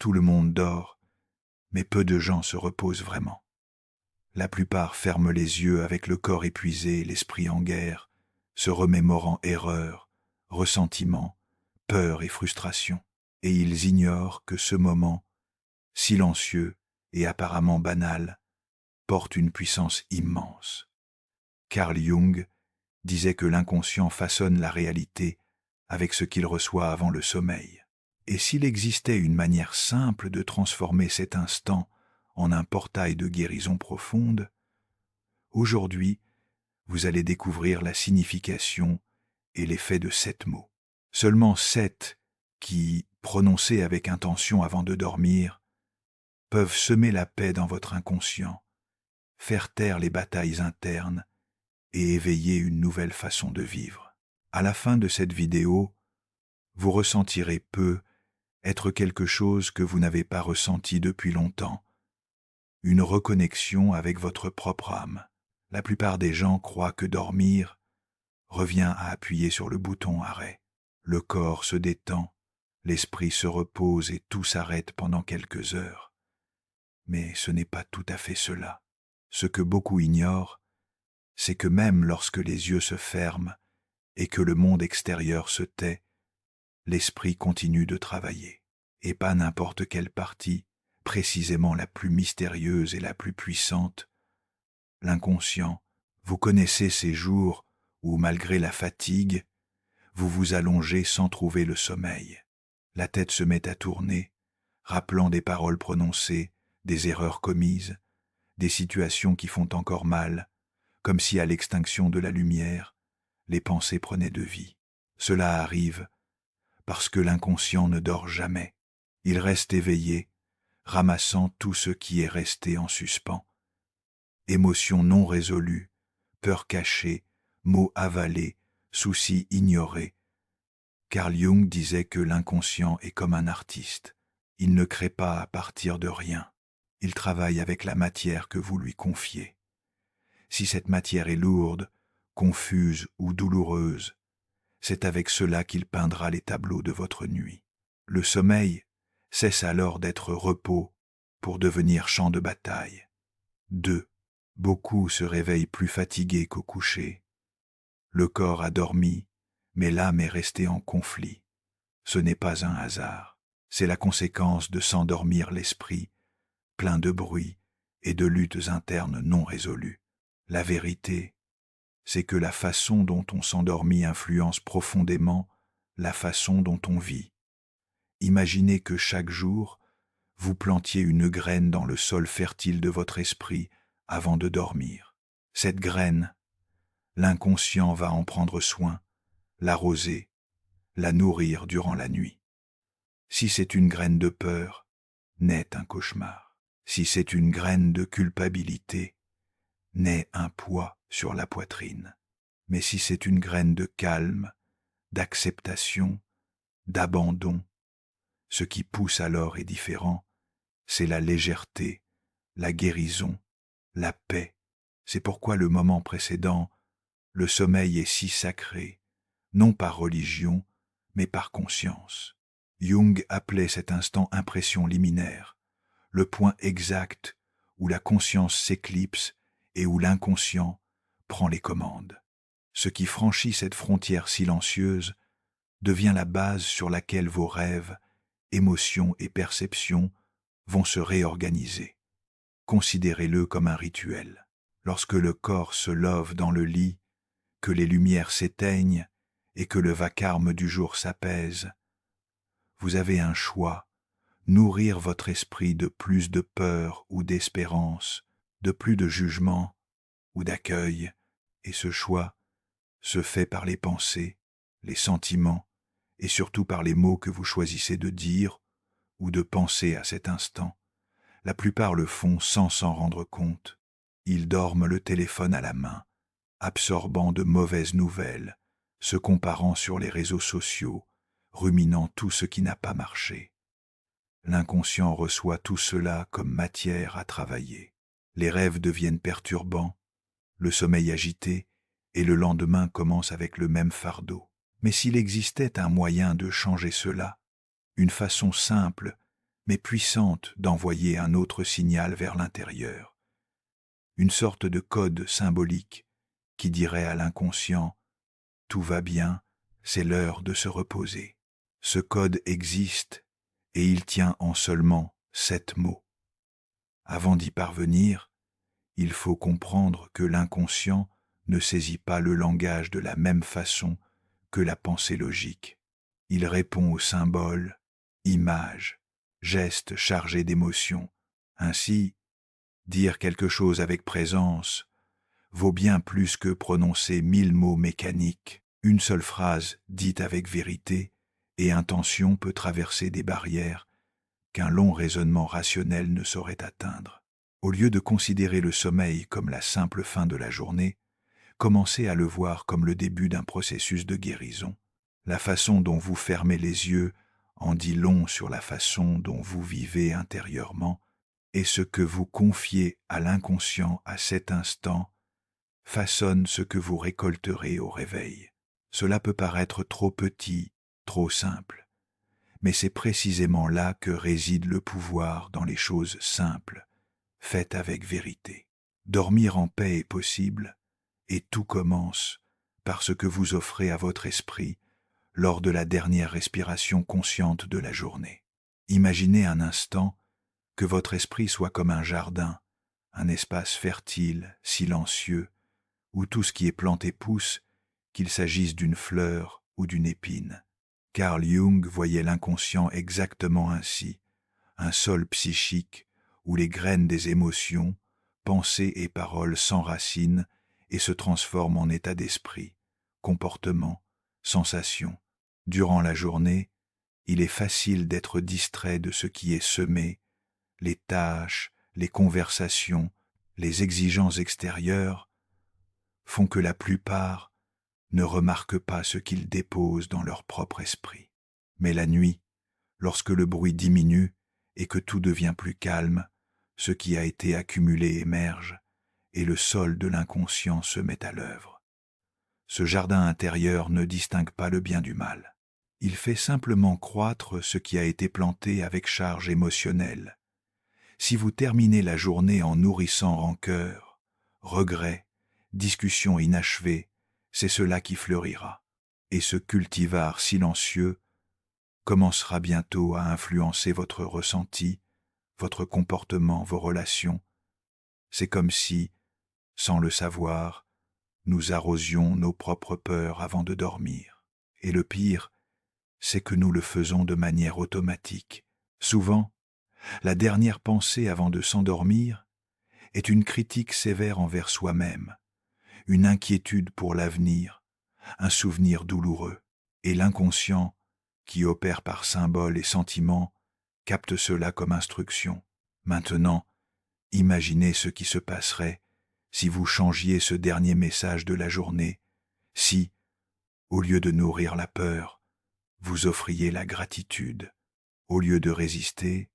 Tout le monde dort, mais peu de gens se reposent vraiment. La plupart ferment les yeux avec le corps épuisé, l'esprit en guerre, se remémorant erreurs, ressentiments, peur et frustration. Et ils ignorent que ce moment, silencieux et apparemment banal, porte une puissance immense. Carl Jung disait que l'inconscient façonne la réalité avec ce qu'il reçoit avant le sommeil. Et s'il existait une manière simple de transformer cet instant en un portail de guérison profonde, aujourd'hui, vous allez découvrir la signification et l'effet de 7 mots. Seulement 7 qui, prononcés avec intention avant de dormir, peuvent semer la paix dans votre inconscient, faire taire les batailles internes et éveiller une nouvelle façon de vivre. À la fin de cette vidéo, vous ressentirez peu être quelque chose que vous n'avez pas ressenti depuis longtemps, une reconnexion avec votre propre âme. La plupart des gens croient que dormir revient à appuyer sur le bouton arrêt. Le corps se détend, l'esprit se repose et tout s'arrête pendant quelques heures. Mais ce n'est pas tout à fait cela. Ce que beaucoup ignorent, c'est que même lorsque les yeux se ferment et que le monde extérieur se tait, l'esprit continue de travailler. Et pas n'importe quelle partie, précisément la plus mystérieuse et la plus puissante, l'inconscient. Vous connaissez ces jours où, malgré la fatigue, vous vous allongez sans trouver le sommeil. La tête se met à tourner, rappelant des paroles prononcées, des erreurs commises, des situations qui font encore mal, comme si à l'extinction de la lumière, les pensées prenaient de vie. Cela arrive parce que l'inconscient ne dort jamais. Il reste éveillé, ramassant tout ce qui est resté en suspens. Émotions non résolues, peurs cachées, mots avalés, soucis ignorés. Carl Jung disait que l'inconscient est comme un artiste. Il ne crée pas à partir de rien. Il travaille avec la matière que vous lui confiez. Si cette matière est lourde, confuse ou douloureuse, c'est avec cela qu'il peindra les tableaux de votre nuit. Le sommeil cesse alors d'être repos pour devenir champ de bataille. 2. Beaucoup se réveillent plus fatigués qu'au coucher. Le corps a dormi, mais l'âme est restée en conflit. Ce n'est pas un hasard, c'est la conséquence de s'endormir l'esprit, plein de bruit et de luttes internes non résolues. La vérité, c'est que la façon dont on s'endormit influence profondément la façon dont on vit. Imaginez que chaque jour, vous plantiez une graine dans le sol fertile de votre esprit avant de dormir. Cette graine, l'inconscient va en prendre soin, l'arroser, la nourrir durant la nuit. Si c'est une graine de peur, naît un cauchemar. Si c'est une graine de culpabilité, naît un poids sur la poitrine. Mais si c'est une graine de calme, d'acceptation, d'abandon, ce qui pousse alors est différent, c'est la légèreté, la guérison, la paix. C'est pourquoi le moment précédent, le sommeil est si sacré, non par religion, mais par conscience. Jung appelait cet instant impression liminaire, le point exact où la conscience s'éclipse et où l'inconscient prend les commandes. Ce qui franchit cette frontière silencieuse devient la base sur laquelle vos rêves, émotions et perceptions vont se réorganiser. Considérez-le comme un rituel. Lorsque le corps se love dans le lit, que les lumières s'éteignent et que le vacarme du jour s'apaise, vous avez un choix, nourrir votre esprit de plus de peur ou d'espérance, de plus de jugement ou d'accueil, et ce choix se fait par les pensées, les sentiments, et surtout par les mots que vous choisissez de dire ou de penser à cet instant. La plupart le font sans s'en rendre compte. Ils dorment le téléphone à la main, absorbant de mauvaises nouvelles, se comparant sur les réseaux sociaux, ruminant tout ce qui n'a pas marché. L'inconscient reçoit tout cela comme matière à travailler. Les rêves deviennent perturbants, le sommeil agité, et le lendemain commence avec le même fardeau. Mais s'il existait un moyen de changer cela, une façon simple, mais puissante d'envoyer un autre signal vers l'intérieur. Une sorte de code symbolique qui dirait à l'inconscient « Tout va bien, c'est l'heure de se reposer ». Ce code existe et il tient en seulement 7 mots. Avant d'y parvenir, il faut comprendre que l'inconscient ne saisit pas le langage de la même façon que la pensée logique. Il répond aux symboles, images, gestes chargés d'émotions. Ainsi, dire quelque chose avec présence vaut bien plus que prononcer 1000 mots mécaniques. Une seule phrase dite avec vérité et intention peut traverser des barrières qu'un long raisonnement rationnel ne saurait atteindre. Au lieu de considérer le sommeil comme la simple fin de la journée, commencez à le voir comme le début d'un processus de guérison. La façon dont vous fermez les yeux en dit long sur la façon dont vous vivez intérieurement, et ce que vous confiez à l'inconscient à cet instant façonne ce que vous récolterez au réveil. Cela peut paraître trop petit, trop simple, mais c'est précisément là que réside le pouvoir dans les choses simples, faites avec vérité. Dormir en paix est possible, et tout commence par ce que vous offrez à votre esprit lors de la dernière respiration consciente de la journée. Imaginez un instant que votre esprit soit comme un jardin, un espace fertile, silencieux, où tout ce qui est planté pousse, qu'il s'agisse d'une fleur ou d'une épine. Carl Jung voyait l'inconscient exactement ainsi, un sol psychique où les graines des émotions, pensées et paroles s'enracinent et se transforment en état d'esprit, comportement, sensation. Durant la journée, il est facile d'être distrait de ce qui est semé, les tâches, les conversations, les exigences extérieures font que la plupart ne remarquent pas ce qu'ils déposent dans leur propre esprit. Mais la nuit, lorsque le bruit diminue et que tout devient plus calme, ce qui a été accumulé émerge et le sol de l'inconscient se met à l'œuvre. Ce jardin intérieur ne distingue pas le bien du mal. Il fait simplement croître ce qui a été planté avec charge émotionnelle. Si vous terminez la journée en nourrissant rancœur, regrets, discussions inachevées, c'est cela qui fleurira. Et ce cultivar silencieux commencera bientôt à influencer votre ressenti, votre comportement, vos relations. C'est comme si, sans le savoir, nous arrosions nos propres peurs avant de dormir. Et le pire, c'est que nous le faisons de manière automatique. Souvent, la dernière pensée avant de s'endormir est une critique sévère envers soi-même, une inquiétude pour l'avenir, un souvenir douloureux. Et l'inconscient, qui opère par symboles et sentiments, capte cela comme instruction. Maintenant, imaginez ce qui se passerait si vous changiez ce dernier message de la journée, si, au lieu de nourrir la peur, vous offriez la gratitude, au lieu de résister,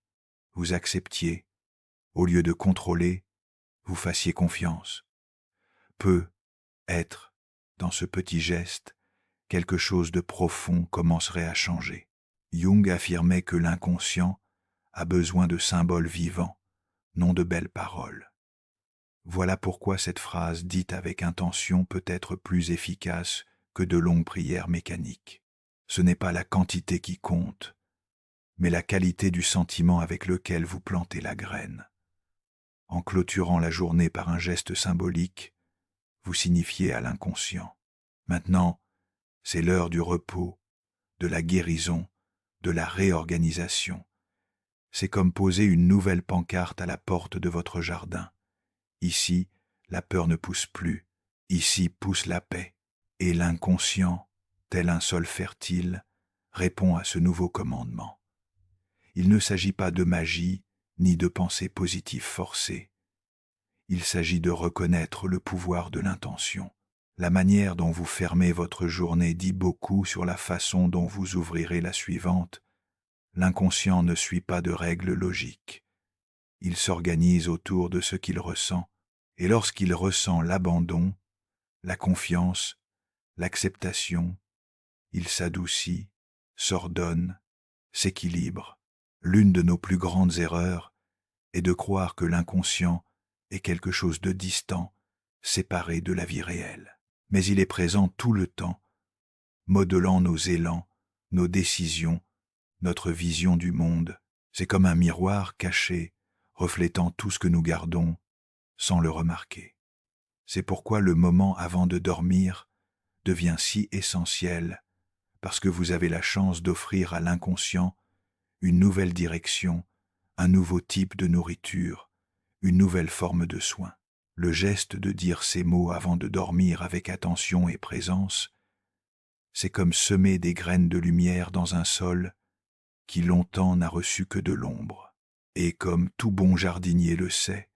vous acceptiez, au lieu de contrôler, vous fassiez confiance. Peu être, dans ce petit geste, quelque chose de profond commencerait à changer. Jung affirmait que l'inconscient a besoin de symboles vivants, non de belles paroles. Voilà pourquoi cette phrase dite avec intention peut être plus efficace que de longues prières mécaniques. Ce n'est pas la quantité qui compte, mais la qualité du sentiment avec lequel vous plantez la graine. En clôturant la journée par un geste symbolique, vous signifiez à l'inconscient. Maintenant, c'est l'heure du repos, de la guérison, de la réorganisation. C'est comme poser une nouvelle pancarte à la porte de votre jardin. Ici, la peur ne pousse plus. Ici pousse la paix. Et l'inconscient, tel un sol fertile, répond à ce nouveau commandement. Il ne s'agit pas de magie ni de pensée positive forcée. Il s'agit de reconnaître le pouvoir de l'intention. La manière dont vous fermez votre journée dit beaucoup sur la façon dont vous ouvrirez la suivante. L'inconscient ne suit pas de règles logiques. Il s'organise autour de ce qu'il ressent, et lorsqu'il ressent l'abandon, la confiance, l'acceptation, il s'adoucit, s'ordonne, s'équilibre. L'une de nos plus grandes erreurs est de croire que l'inconscient est quelque chose de distant, séparé de la vie réelle. Mais il est présent tout le temps, modelant nos élans, nos décisions, notre vision du monde. C'est comme un miroir caché, reflétant tout ce que nous gardons sans le remarquer. C'est pourquoi le moment avant de dormir devient si essentiel, parce que vous avez la chance d'offrir à l'inconscient une nouvelle direction, un nouveau type de nourriture, une nouvelle forme de soin. Le geste de dire ces mots avant de dormir avec attention et présence, c'est comme semer des graines de lumière dans un sol qui longtemps n'a reçu que de l'ombre. Et comme tout bon jardinier le sait,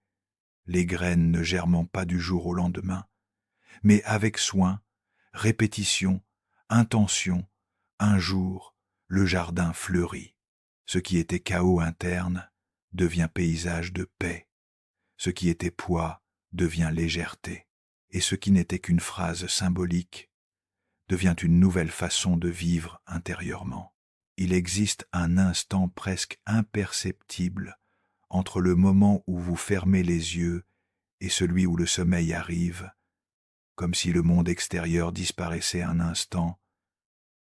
les graines ne germent pas du jour au lendemain, mais avec soin, répétition, intention, un jour, le jardin fleurit. Ce qui était chaos interne devient paysage de paix. Ce qui était poids devient légèreté. Et ce qui n'était qu'une phrase symbolique devient une nouvelle façon de vivre intérieurement. Il existe un instant presque imperceptible entre le moment où vous fermez les yeux et celui où le sommeil arrive, comme si le monde extérieur disparaissait un instant,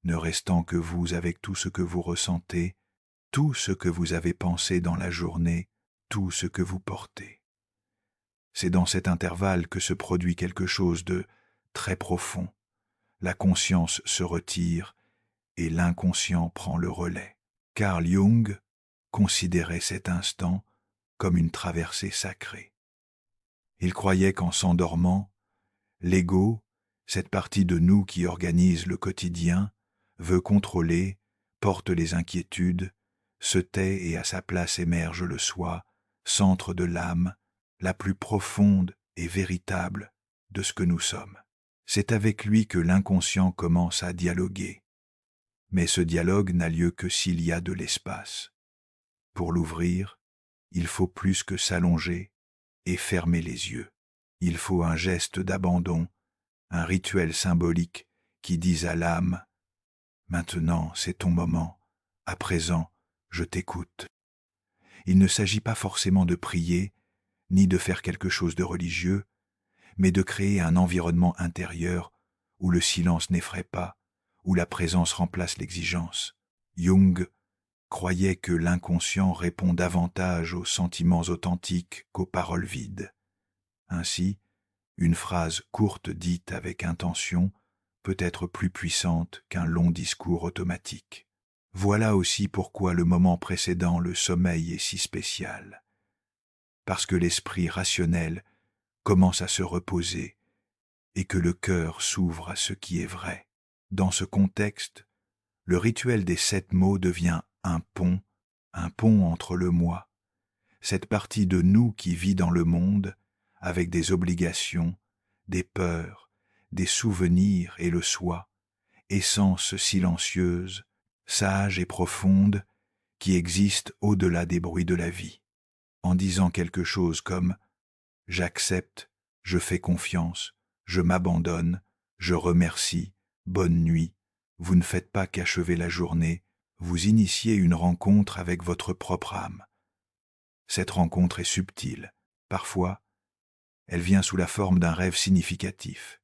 ne restant que vous avec tout ce que vous ressentez, tout ce que vous avez pensé dans la journée, tout ce que vous portez. C'est dans cet intervalle que se produit quelque chose de très profond. La conscience se retire et l'inconscient prend le relais. Carl Jung considérait cet instant comme une traversée sacrée. Il croyait qu'en s'endormant, l'ego, cette partie de nous qui organise le quotidien, veut contrôler, porte les inquiétudes, se tait et à sa place émerge le soi, centre de l'âme, la plus profonde et véritable de ce que nous sommes. C'est avec lui que l'inconscient commence à dialoguer. Mais ce dialogue n'a lieu que s'il y a de l'espace. Pour l'ouvrir, il faut plus que s'allonger et fermer les yeux. Il faut un geste d'abandon, un rituel symbolique qui dise à l'âme « Maintenant, c'est ton moment. À présent, je t'écoute. » Il ne s'agit pas forcément de prier, ni de faire quelque chose de religieux, mais de créer un environnement intérieur où le silence n'effraie pas, où la présence remplace l'exigence. Jung croyait que l'inconscient répond davantage aux sentiments authentiques qu'aux paroles vides. Ainsi, une phrase courte dite avec intention peut être plus puissante qu'un long discours automatique. Voilà aussi pourquoi le moment précédant le sommeil est si spécial. Parce que l'esprit rationnel commence à se reposer et que le cœur s'ouvre à ce qui est vrai. Dans ce contexte, le rituel des 7 mots devient un pont entre le moi, cette partie de nous qui vit dans le monde avec des obligations, des peurs, des souvenirs et le soi, essence silencieuse, sage et profonde qui existe au-delà des bruits de la vie. En disant quelque chose comme « j'accepte, je fais confiance, je m'abandonne, je remercie, bonne nuit », vous ne faites pas qu'achever la journée, vous initiez une rencontre avec votre propre âme. Cette rencontre est subtile. Parfois, elle vient sous la forme d'un rêve significatif.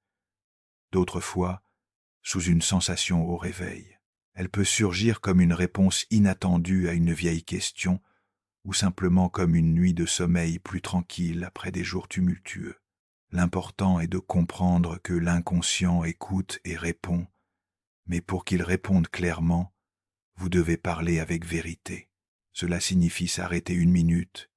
D'autres fois, sous une sensation au réveil. Elle peut surgir comme une réponse inattendue à une vieille question ou simplement comme une nuit de sommeil plus tranquille après des jours tumultueux. L'important est de comprendre que l'inconscient écoute et répond, mais pour qu'il réponde clairement, vous devez parler avec vérité. Cela signifie s'arrêter 1 minute,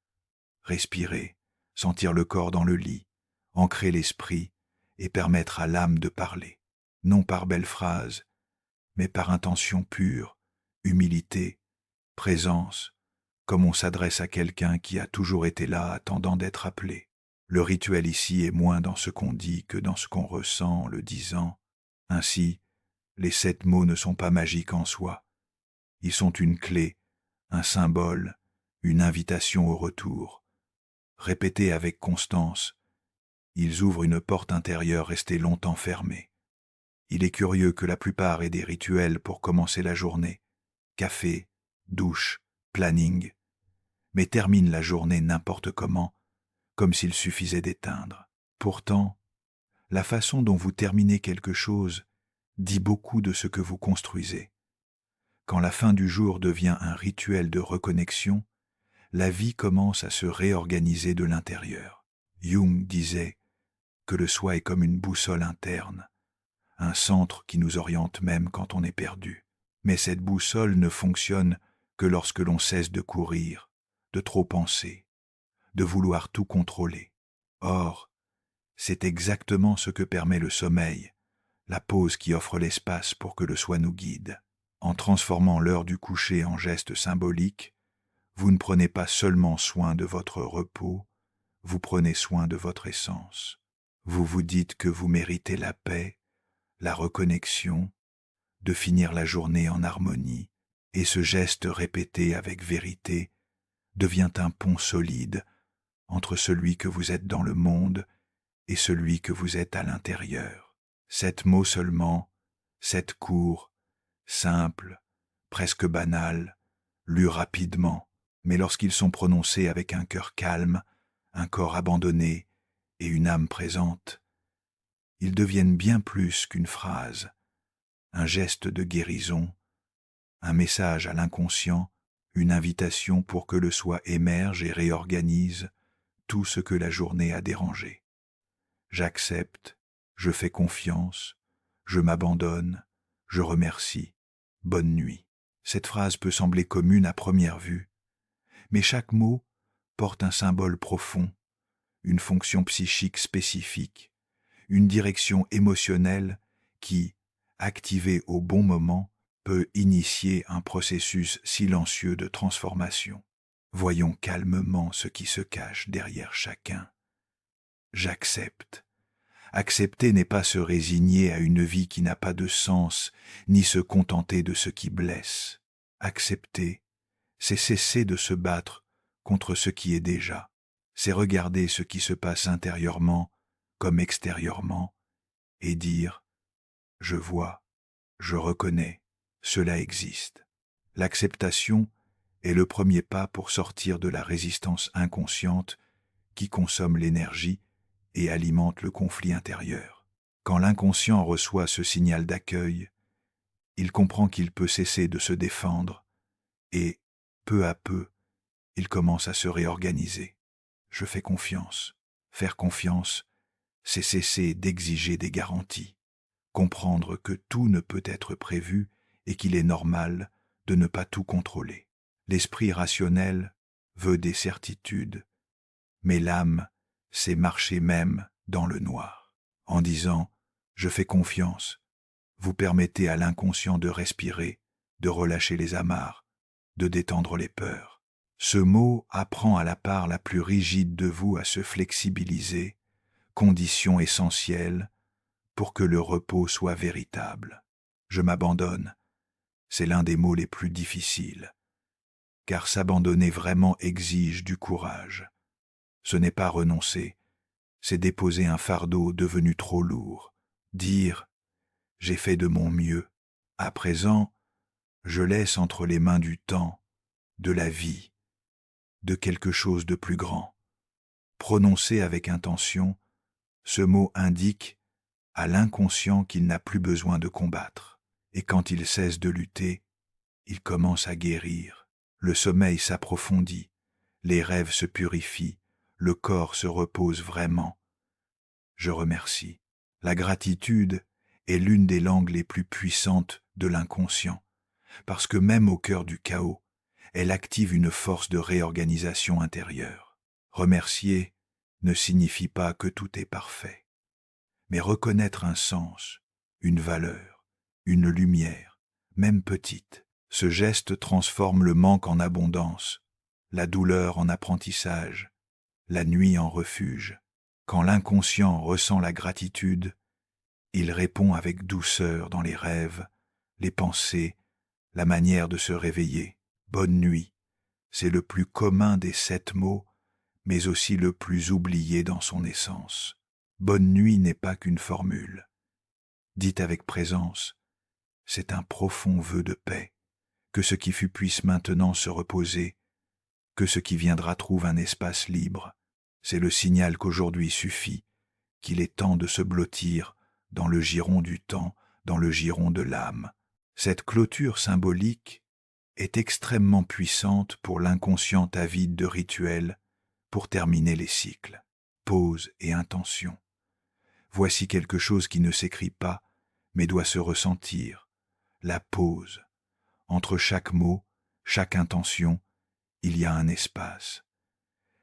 respirer, sentir le corps dans le lit, ancrer l'esprit et permettre à l'âme de parler, non par belles phrases, mais par intention pure, humilité, présence, comme on s'adresse à quelqu'un qui a toujours été là attendant d'être appelé. Le rituel ici est moins dans ce qu'on dit que dans ce qu'on ressent en le disant. Ainsi, les 7 mots ne sont pas magiques en soi. Ils sont une clé, un symbole, une invitation au retour. Répétés avec constance, ils ouvrent une porte intérieure restée longtemps fermée. Il est curieux que la plupart aient des rituels pour commencer la journée. Café, douche, planning, mais termine la journée n'importe comment, comme s'il suffisait d'éteindre. Pourtant, la façon dont vous terminez quelque chose dit beaucoup de ce que vous construisez. Quand la fin du jour devient un rituel de reconnexion, la vie commence à se réorganiser de l'intérieur. Jung disait que le soi est comme une boussole interne, un centre qui nous oriente même quand on est perdu. Mais cette boussole ne fonctionne que lorsque l'on cesse de courir, de trop penser, de vouloir tout contrôler. Or, c'est exactement ce que permet le sommeil, la pause qui offre l'espace pour que le soi nous guide. En transformant l'heure du coucher en geste symbolique, vous ne prenez pas seulement soin de votre repos, vous prenez soin de votre essence. Vous vous dites que vous méritez la paix, la reconnexion, de finir la journée en harmonie, et ce geste répété avec vérité devient un pont solide entre celui que vous êtes dans le monde et celui que vous êtes à l'intérieur. 7 mots seulement, 7 courts, simples, presque banals, lus rapidement, mais lorsqu'ils sont prononcés avec un cœur calme, un corps abandonné et une âme présente, ils deviennent bien plus qu'une phrase, un geste de guérison, un message à l'inconscient, une invitation pour que le soi émerge et réorganise tout ce que la journée a dérangé. J'accepte, je fais confiance, je m'abandonne, je remercie, bonne nuit. Cette phrase peut sembler commune à première vue, mais chaque mot porte un symbole profond, une fonction psychique spécifique, une direction émotionnelle qui, activée au bon moment, peut initier un processus silencieux de transformation. Voyons calmement ce qui se cache derrière chacun. J'accepte. Accepter n'est pas se résigner à une vie qui n'a pas de sens, ni se contenter de ce qui blesse. Accepter, c'est cesser de se battre contre ce qui est déjà. C'est regarder ce qui se passe intérieurement comme extérieurement et dire « je vois, je reconnais, cela existe ». L'acceptation est le premier pas pour sortir de la résistance inconsciente qui consomme l'énergie et alimente le conflit intérieur. Quand l'inconscient reçoit ce signal d'accueil, il comprend qu'il peut cesser de se défendre et, peu à peu, il commence à se réorganiser. Je fais confiance. Faire confiance, c'est cesser d'exiger des garanties, comprendre que tout ne peut être prévu et qu'il est normal de ne pas tout contrôler. L'esprit rationnel veut des certitudes, mais l'âme sait marcher même dans le noir. En disant « je fais confiance », vous permettez à l'inconscient de respirer, de relâcher les amarres, de détendre les peurs. Ce mot apprend à la part la plus rigide de vous à se flexibiliser, condition essentielle pour que le repos soit véritable. Je m'abandonne, c'est l'un des mots les plus difficiles, car s'abandonner vraiment exige du courage. Ce n'est pas renoncer, c'est déposer un fardeau devenu trop lourd, dire « j'ai fait de mon mieux, à présent, je laisse entre les mains du temps, de la vie, de quelque chose de plus grand ». Prononcé avec intention, ce mot indique à l'inconscient qu'il n'a plus besoin de combattre. Et quand il cesse de lutter, il commence à guérir. Le sommeil s'approfondit, les rêves se purifient, le corps se repose vraiment. Je remercie. La gratitude est l'une des langues les plus puissantes de l'inconscient, parce que même au cœur du chaos, elle active une force de réorganisation intérieure. Remercier ne signifie pas que tout est parfait, mais reconnaître un sens, une valeur, une lumière, même petite. Ce geste transforme le manque en abondance, la douleur en apprentissage, la nuit en refuge. Quand l'inconscient ressent la gratitude, il répond avec douceur dans les rêves, les pensées, la manière de se réveiller. Bonne nuit, c'est le plus commun des 7 mots, mais aussi le plus oublié dans son essence. Bonne nuit n'est pas qu'une formule. Dite avec présence, c'est un profond vœu de paix, que ce qui fut puisse maintenant se reposer, que ce qui viendra trouve un espace libre. C'est le signal qu'aujourd'hui suffit, qu'il est temps de se blottir dans le giron du temps, dans le giron de l'âme. Cette clôture symbolique est extrêmement puissante pour l'inconscient avide de rituels, pour terminer les cycles. Pause et intention. Voici quelque chose qui ne s'écrit pas, mais doit se ressentir. La pause. Entre chaque mot, chaque intention, il y a un espace.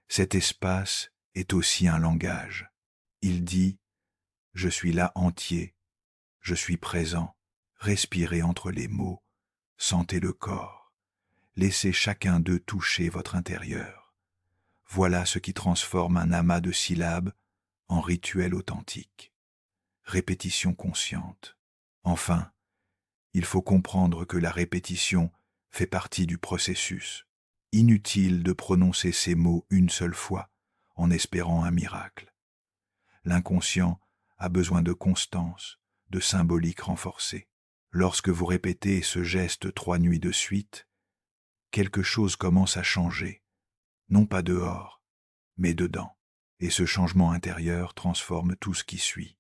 Cet espace est aussi un langage. Il dit « Je suis là entier, je suis présent ». Respirez entre les mots, sentez le corps. Laissez chacun d'eux toucher votre intérieur. Voilà ce qui transforme un amas de syllabes en rituel authentique. Répétition consciente. Enfin, il faut comprendre que la répétition fait partie du processus. Inutile de prononcer ces mots une seule fois en espérant un miracle. L'inconscient a besoin de constance, de symbolique renforcée. Lorsque vous répétez ce geste 3 nuits de suite, quelque chose commence à changer, non pas dehors, mais dedans. Et ce changement intérieur transforme tout ce qui suit.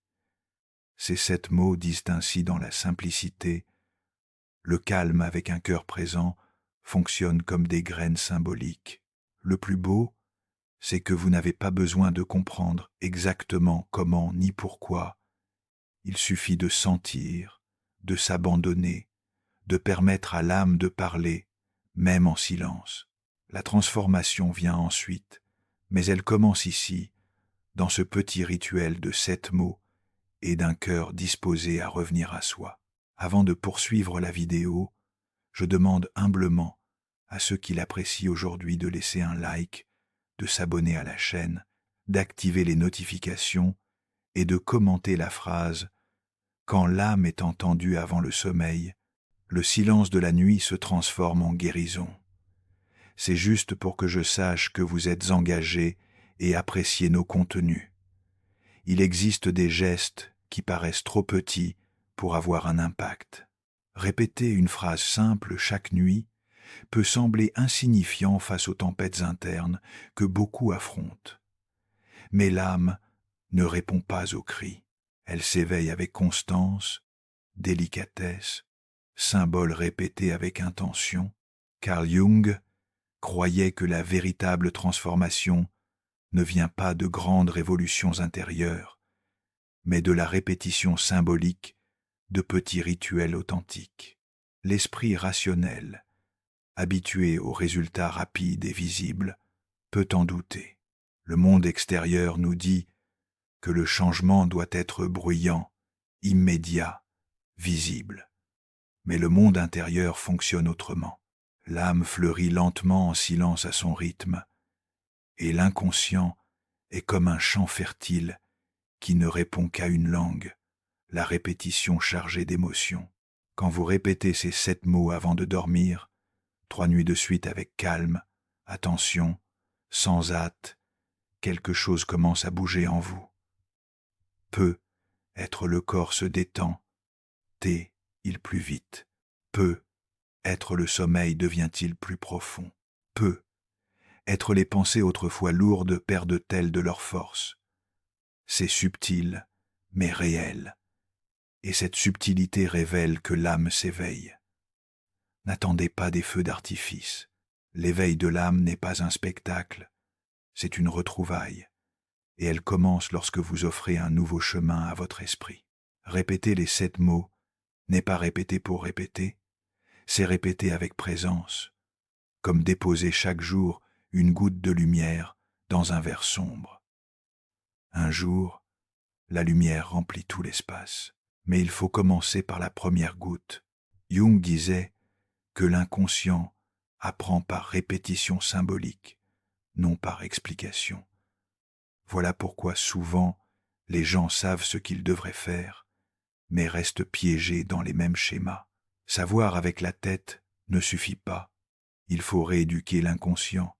Ces 7 mots disent ainsi dans la simplicité: le calme avec un cœur présent fonctionne comme des graines symboliques. Le plus beau, c'est que vous n'avez pas besoin de comprendre exactement comment ni pourquoi. Il suffit de sentir, de s'abandonner, de permettre à l'âme de parler, même en silence. La transformation vient ensuite, mais elle commence ici, dans ce petit rituel de 7 mots et d'un cœur disposé à revenir à soi. Avant de poursuivre la vidéo, je demande humblement à ceux qui l'apprécient aujourd'hui de laisser un like, de s'abonner à la chaîne, d'activer les notifications et de commenter la phrase « Quand l'âme est entendue avant le sommeil, le silence de la nuit se transforme en guérison ». C'est juste pour que je sache que vous êtes engagés et appréciez nos contenus. Il existe des gestes qui paraissent trop petits pour avoir un impact. Répéter une phrase simple chaque nuit peut sembler insignifiant face aux tempêtes internes que beaucoup affrontent. Mais l'âme ne répond pas aux cris. Elle s'éveille avec constance, délicatesse, symbole répété avec intention. Carl Jung croyait que la véritable transformation ne vient pas de grandes révolutions intérieures, mais de la répétition symbolique de petits rituels authentiques. L'esprit rationnel, habitué aux résultats rapides et visibles, peut en douter. Le monde extérieur nous dit que le changement doit être bruyant, immédiat, visible. Mais le monde intérieur fonctionne autrement. L'âme fleurit lentement en silence à son rythme, et l'inconscient est comme un champ fertile qui ne répond qu'à une langue, la répétition chargée d'émotions. Quand vous répétez ces 7 mots avant de dormir, 3 nuits de suite avec calme, attention, sans hâte, quelque chose commence à bouger en vous. Peut être le corps se détend, il plus vite. Peut être le sommeil devient-il plus profond. Peut être les pensées autrefois lourdes perdent-elles de leur force. C'est subtil, mais réel. Et cette subtilité révèle que l'âme s'éveille. N'attendez pas des feux d'artifice. L'éveil de l'âme n'est pas un spectacle, c'est une retrouvaille. Et elle commence lorsque vous offrez un nouveau chemin à votre esprit. Répéter les 7 mots n'est pas répéter pour répéter, c'est répéter avec présence, comme déposer chaque jour une goutte de lumière dans un verre sombre. Un jour, la lumière remplit tout l'espace, mais il faut commencer par la première goutte. Jung disait que l'inconscient apprend par répétition symbolique, non par explication. Voilà pourquoi souvent les gens savent ce qu'ils devraient faire, mais restent piégés dans les mêmes schémas. Savoir avec la tête ne suffit pas, il faut rééduquer l'inconscient,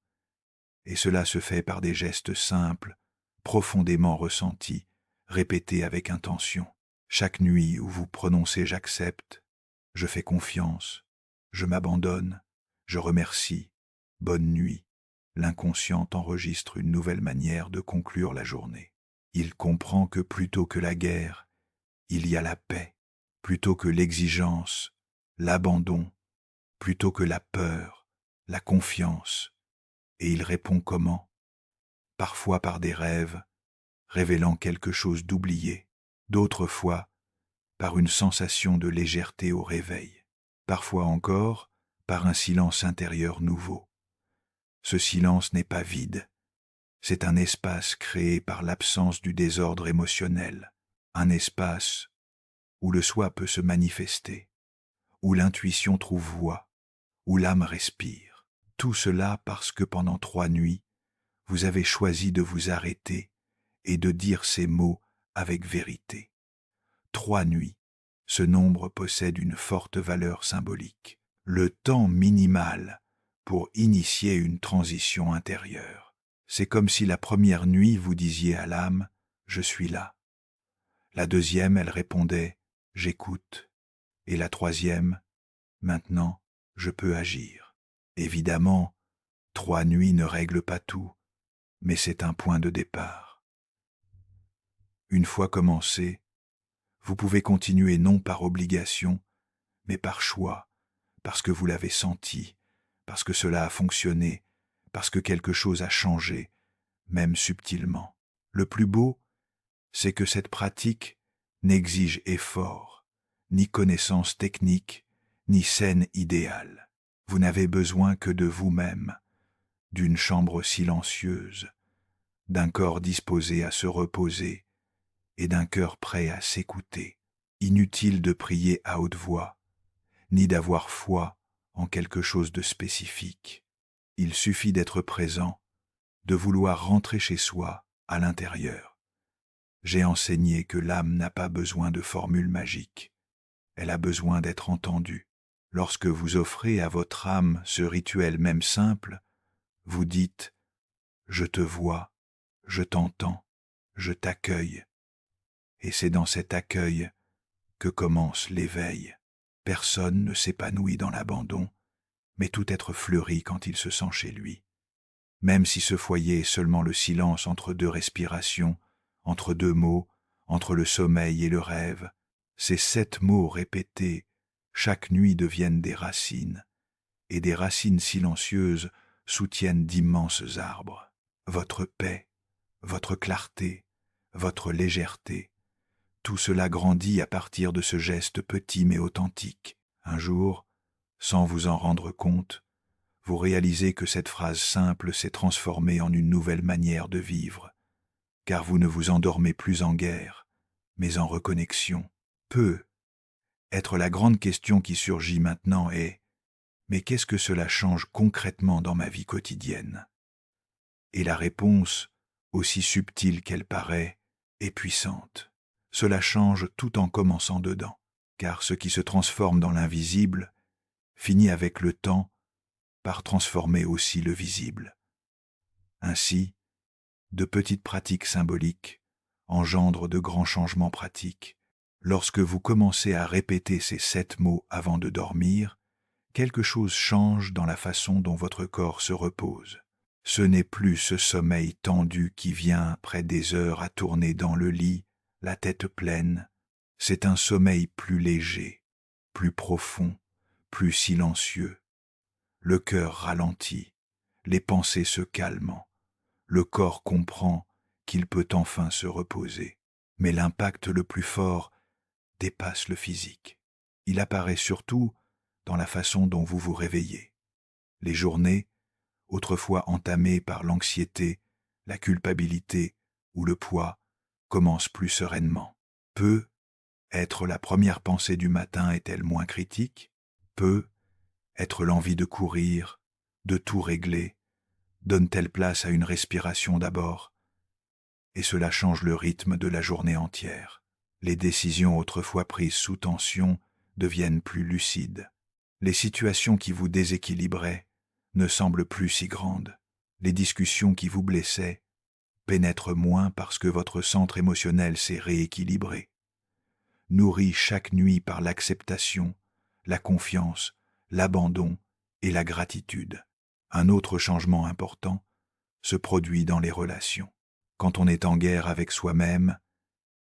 et cela se fait par des gestes simples, profondément ressentis, répétés avec intention. Chaque nuit où vous prononcez « j'accepte »,« je fais confiance »,« je m'abandonne, je remercie, bonne nuit. L'inconscient enregistre une nouvelle manière de conclure la journée. Il comprend que plutôt que la guerre, il y a la paix, plutôt que l'exigence, l'abandon, plutôt que la peur, la confiance. Et il répond comment? Parfois par des rêves, révélant quelque chose d'oublié, d'autres fois par une sensation de légèreté au réveil, parfois encore par un silence intérieur nouveau. Ce silence n'est pas vide, c'est un espace créé par l'absence du désordre émotionnel, un espace où le soi peut se manifester, où l'intuition trouve voie, où l'âme respire. Tout cela parce que pendant 3 nuits, vous avez choisi de vous arrêter et de dire ces mots avec vérité. 3 nuits, ce nombre possède une forte valeur symbolique, le temps minimal pour initier une transition intérieure. C'est comme si la première nuit vous disiez à l'âme « Je suis là ». La deuxième, elle répondait « J'écoute ». Et la troisième « Maintenant, je peux agir ». Évidemment, 3 nuits ne règlent pas tout, mais c'est un point de départ. Une fois commencé, vous pouvez continuer non par obligation, mais par choix, parce que vous l'avez senti, parce que cela a fonctionné, parce que quelque chose a changé, même subtilement. Le plus beau, c'est que cette pratique n'exige effort, ni connaissance technique, ni scène idéale. Vous n'avez besoin que de vous-même, d'une chambre silencieuse, d'un corps disposé à se reposer et d'un cœur prêt à s'écouter. Inutile de prier à haute voix, ni d'avoir foi en quelque chose de spécifique. Il suffit d'être présent, de vouloir rentrer chez soi, à l'intérieur. J'ai enseigné que l'âme n'a pas besoin de formules magiques. Elle a besoin d'être entendue. Lorsque vous offrez à votre âme ce rituel même simple, vous dites « Je te vois, je t'entends, je t'accueille ». Et c'est dans cet accueil que commence l'éveil. Personne ne s'épanouit dans l'abandon, mais tout être fleurit quand il se sent chez lui. Même si ce foyer est seulement le silence entre 2 respirations, entre 2 mots, entre le sommeil et le rêve, ces 7 mots répétés chaque nuit deviennent des racines, et des racines silencieuses soutiennent d'immenses arbres. Votre paix, votre clarté, votre légèreté, tout cela grandit à partir de ce geste petit mais authentique. Un jour, sans vous en rendre compte, vous réalisez que cette phrase simple s'est transformée en une nouvelle manière de vivre, car vous ne vous endormez plus en guerre, mais en reconnexion. Peut être la grande question qui surgit maintenant est « Mais qu'est-ce que cela change concrètement dans ma vie quotidienne ?» Et la réponse, aussi subtile qu'elle paraît, est puissante. Cela change tout en commençant dedans, car ce qui se transforme dans l'invisible finit avec le temps par transformer aussi le visible. Ainsi, de petites pratiques symboliques engendrent de grands changements pratiques. Lorsque vous commencez à répéter ces 7 mots avant de dormir, quelque chose change dans la façon dont votre corps se repose. Ce n'est plus ce sommeil tendu qui vient après des heures à tourner dans le lit, la tête pleine. C'est un sommeil plus léger, plus profond, plus silencieux. Le cœur ralentit, les pensées se calment, le corps comprend qu'il peut enfin se reposer. Mais l'impact le plus fort dépasse le physique. Il apparaît surtout dans la façon dont vous vous réveillez. Les journées, autrefois entamées par l'anxiété, la culpabilité ou le poids, commencent plus sereinement. Peut être la première pensée du matin est-elle moins critique? Peut être l'envie de courir, de tout régler, donne-t-elle place à une respiration d'abord? Et cela change le rythme de la journée entière. Les décisions autrefois prises sous tension deviennent plus lucides. Les situations qui vous déséquilibraient ne semblent plus si grandes. Les discussions qui vous blessaient pénètrent moins parce que votre centre émotionnel s'est rééquilibré. Nourri chaque nuit par l'acceptation, la confiance, l'abandon et la gratitude. Un autre changement important se produit dans les relations. Quand on est en guerre avec soi-même,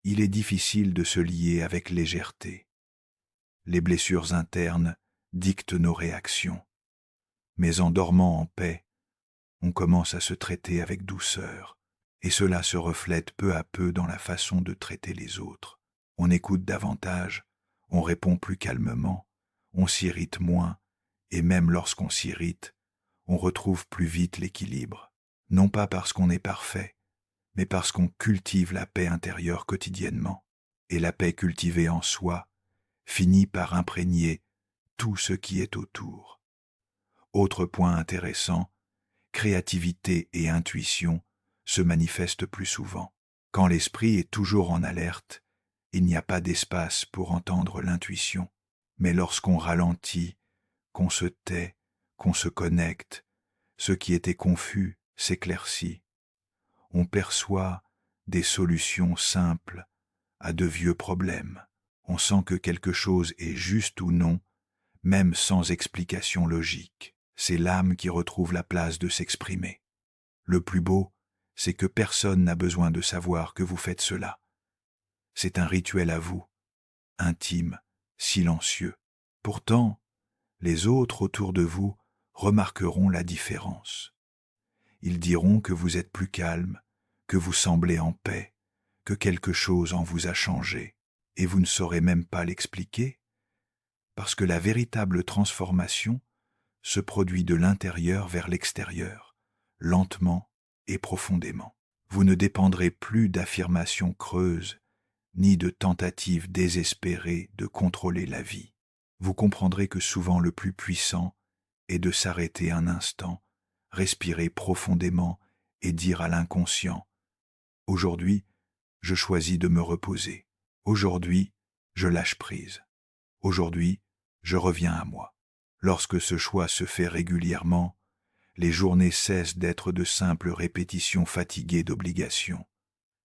il est difficile de se lier avec légèreté. Les blessures internes dictent nos réactions. Mais en dormant en paix, on commence à se traiter avec douceur, et cela se reflète peu à peu dans la façon de traiter les autres. On écoute davantage, on répond plus calmement, on s'irrite moins, et même lorsqu'on s'irrite, on retrouve plus vite l'équilibre. Non pas parce qu'on est parfait, mais parce qu'on cultive la paix intérieure quotidiennement. Et la paix cultivée en soi finit par imprégner tout ce qui est autour. Autre point intéressant, créativité et intuition se manifestent plus souvent. Quand l'esprit est toujours en alerte, il n'y a pas d'espace pour entendre l'intuition. Mais lorsqu'on ralentit, qu'on se tait, qu'on se connecte, ce qui était confus s'éclaircit. On perçoit des solutions simples à de vieux problèmes. On sent que quelque chose est juste ou non, même sans explication logique. C'est l'âme qui retrouve la place de s'exprimer. Le plus beau, c'est que personne n'a besoin de savoir que vous faites cela. C'est un rituel à vous, intime, silencieux. Pourtant, les autres autour de vous remarqueront la différence. Ils diront que vous êtes plus calme, que vous semblez en paix, que quelque chose en vous a changé, et vous ne saurez même pas l'expliquer, parce que la véritable transformation se produit de l'intérieur vers l'extérieur, lentement et profondément. Vous ne dépendrez plus d'affirmations creuses, ni de tentatives désespérées de contrôler la vie. Vous comprendrez que souvent le plus puissant est de s'arrêter un instant, respirer profondément et dire à l'inconscient « Aujourd'hui, je choisis de me reposer. Aujourd'hui, je lâche prise. Aujourd'hui, je reviens à moi. » Lorsque ce choix se fait régulièrement, les journées cessent d'être de simples répétitions fatiguées d'obligations.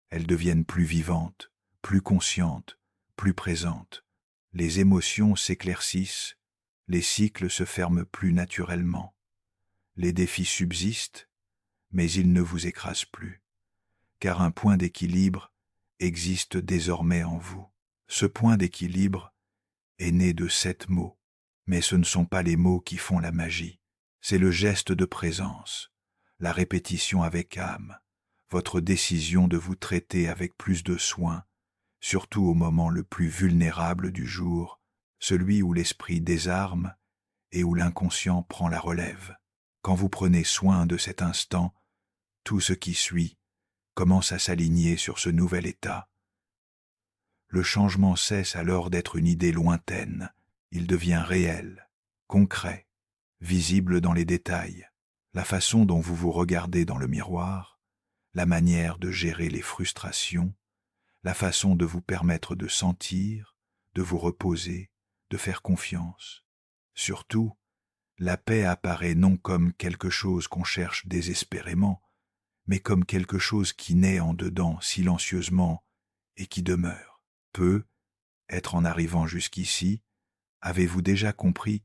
Elles deviennent plus vivantes, plus conscientes, plus présentes. Les émotions s'éclaircissent, les cycles se ferment plus naturellement. Les défis subsistent, mais ils ne vous écrasent plus, car un point d'équilibre existe désormais en vous. Ce point d'équilibre est né de 7 mots, mais ce ne sont pas les mots qui font la magie, c'est le geste de présence, la répétition avec âme, votre décision de vous traiter avec plus de soin, surtout au moment le plus vulnérable du jour, celui où l'esprit désarme et où l'inconscient prend la relève. Quand vous prenez soin de cet instant, tout ce qui suit commence à s'aligner sur ce nouvel état. Le changement cesse alors d'être une idée lointaine, il devient réel, concret, visible dans les détails, la façon dont vous vous regardez dans le miroir, la manière de gérer les frustrations, la façon de vous permettre de sentir, de vous reposer, de faire confiance. Surtout, la paix apparaît non comme quelque chose qu'on cherche désespérément, mais comme quelque chose qui naît en dedans silencieusement et qui demeure. Être en arrivant jusqu'ici, avez-vous déjà compris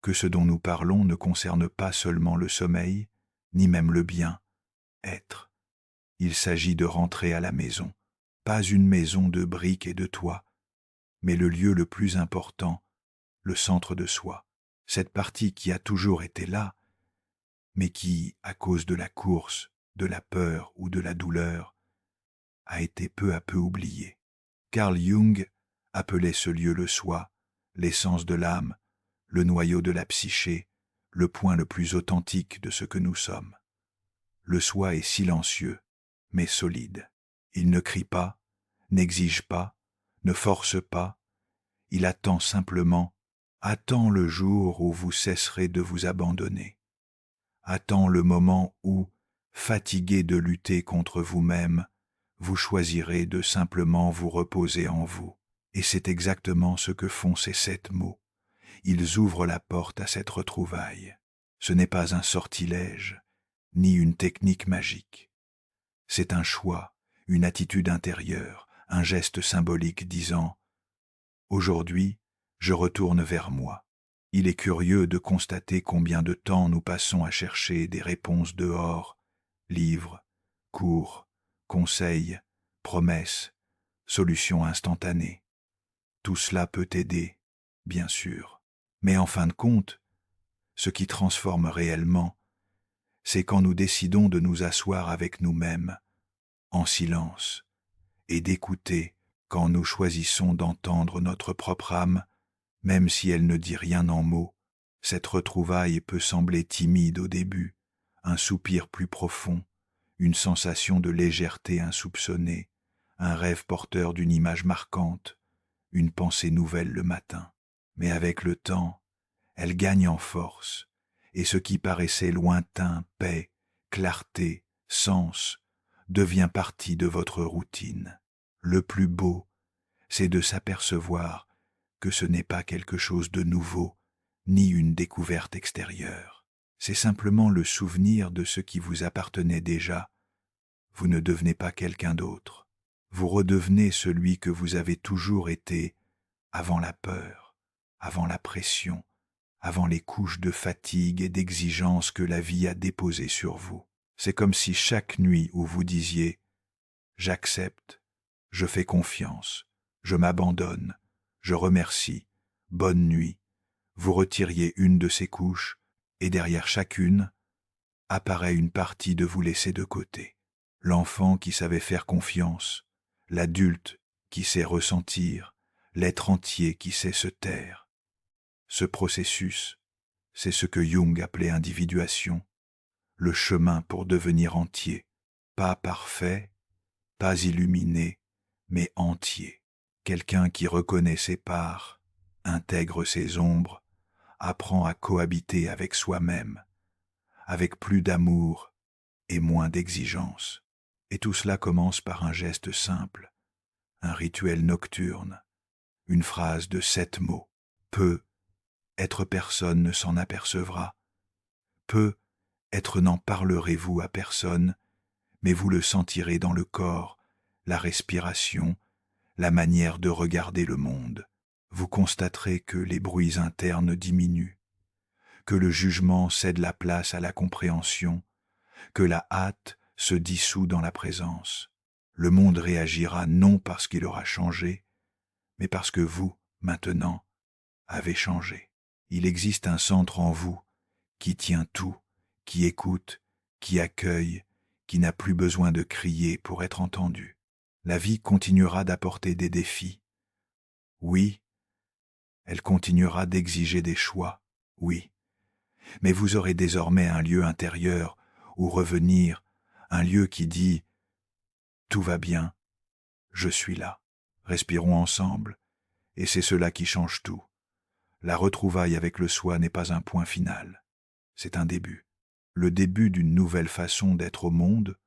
que ce dont nous parlons ne concerne pas seulement le sommeil, ni même le bien, être. Il s'agit de rentrer à la maison, pas une maison de briques et de toits, mais le lieu le plus important, le centre de soi, cette partie qui a toujours été là, mais qui, à cause de la course, de la peur ou de la douleur, a été peu à peu oubliée. Carl Jung appelait ce lieu le soi, l'essence de l'âme, le noyau de la psyché, le point le plus authentique de ce que nous sommes. Le soi est silencieux, mais solide. Il ne crie pas, n'exige pas, ne force pas, il attend simplement, attend le jour où vous cesserez de vous abandonner. Attend le moment où, fatigué de lutter contre vous-même, vous choisirez de simplement vous reposer en vous. Et c'est exactement ce que font ces 7 mots. Ils ouvrent la porte à cette retrouvaille. Ce n'est pas un sortilège, ni une technique magique. C'est un choix, une attitude intérieure, un geste symbolique disant « Aujourd'hui, je retourne vers moi. Il est curieux de constater combien de temps nous passons à chercher des réponses dehors, livres, cours, conseils, promesses, solutions instantanées. Tout cela peut aider, bien sûr, mais en fin de compte, ce qui transforme réellement, c'est quand nous décidons de nous asseoir avec nous-mêmes, en silence, et d'écouter quand nous choisissons d'entendre notre propre âme, même si elle ne dit rien en mots. Cette retrouvaille peut sembler timide au début, un soupir plus profond, une sensation de légèreté insoupçonnée, un rêve porteur d'une image marquante, une pensée nouvelle le matin. Mais avec le temps, elle gagne en force, et ce qui paraissait lointain, paix, clarté, sens, devient partie de votre routine. Le plus beau, c'est de s'apercevoir que ce n'est pas quelque chose de nouveau, ni une découverte extérieure. C'est simplement le souvenir de ce qui vous appartenait déjà. Vous ne devenez pas quelqu'un d'autre. Vous redevenez celui que vous avez toujours été avant la peur, avant la pression, avant les couches de fatigue et d'exigence que la vie a déposées sur vous. C'est comme si chaque nuit où vous disiez « J'accepte, je fais confiance, je m'abandonne, je remercie, bonne nuit », vous retiriez une de ces couches et derrière chacune apparaît une partie de vous laissée de côté. L'enfant qui savait faire confiance, l'adulte qui sait ressentir, l'être entier qui sait se taire. Ce processus, c'est ce que Jung appelait individuation, le chemin pour devenir entier, pas parfait, pas illuminé, mais entier. Quelqu'un qui reconnaît ses parts, intègre ses ombres, apprend à cohabiter avec soi-même, avec plus d'amour et moins d'exigence. Et tout cela commence par un geste simple, un rituel nocturne, une phrase de 7 mots. Peu, être personne ne s'en apercevra. Peu, être n'en parlerez-vous à personne, mais vous le sentirez dans le corps, la respiration, la manière de regarder le monde. Vous constaterez que les bruits internes diminuent, que le jugement cède la place à la compréhension, que la hâte se dissout dans la présence. Le monde réagira non parce qu'il aura changé, mais parce que vous, maintenant, avez changé. Il existe un centre en vous qui tient tout, qui écoute, qui accueille, qui n'a plus besoin de crier pour être entendu. La vie continuera d'apporter des défis. Oui, elle continuera d'exiger des choix. Oui, mais vous aurez désormais un lieu intérieur où revenir, un lieu qui dit « Tout va bien, je suis là, respirons ensemble », et c'est cela qui change tout. La retrouvaille avec le soi n'est pas un point final, c'est un début. Le début d'une nouvelle façon d'être au monde,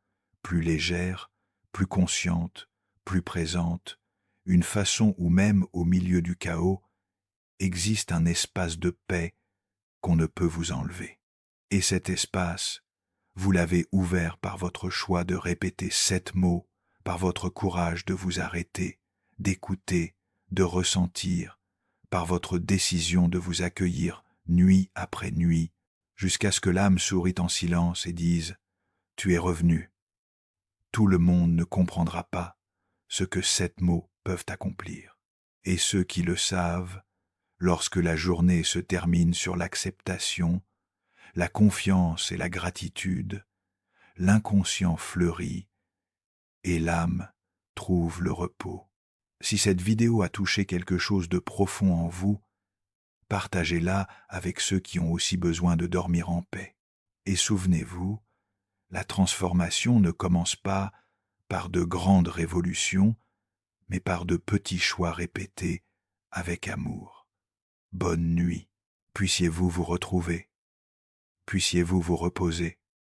plus légère, plus consciente, plus présente, une façon où même au milieu du chaos, existe un espace de paix qu'on ne peut vous enlever. Et cet espace, vous l'avez ouvert par votre choix de répéter 7 mots, par votre courage de vous arrêter, d'écouter, de ressentir, par votre décision de vous accueillir nuit après nuit, jusqu'à ce que l'âme sourit en silence et dise « Tu es revenu ». Tout le monde ne comprendra pas ce que 7 mots peuvent accomplir. Et ceux qui le savent, lorsque la journée se termine sur l'acceptation, la confiance et la gratitude, l'inconscient fleurit et l'âme trouve le repos. Si cette vidéo a touché quelque chose de profond en vous, partagez-la avec ceux qui ont aussi besoin de dormir en paix. Et souvenez-vous, la transformation ne commence pas par de grandes révolutions, mais par de petits choix répétés avec amour. Bonne nuit. Puissiez-vous vous retrouver. Puissiez-vous vous reposer.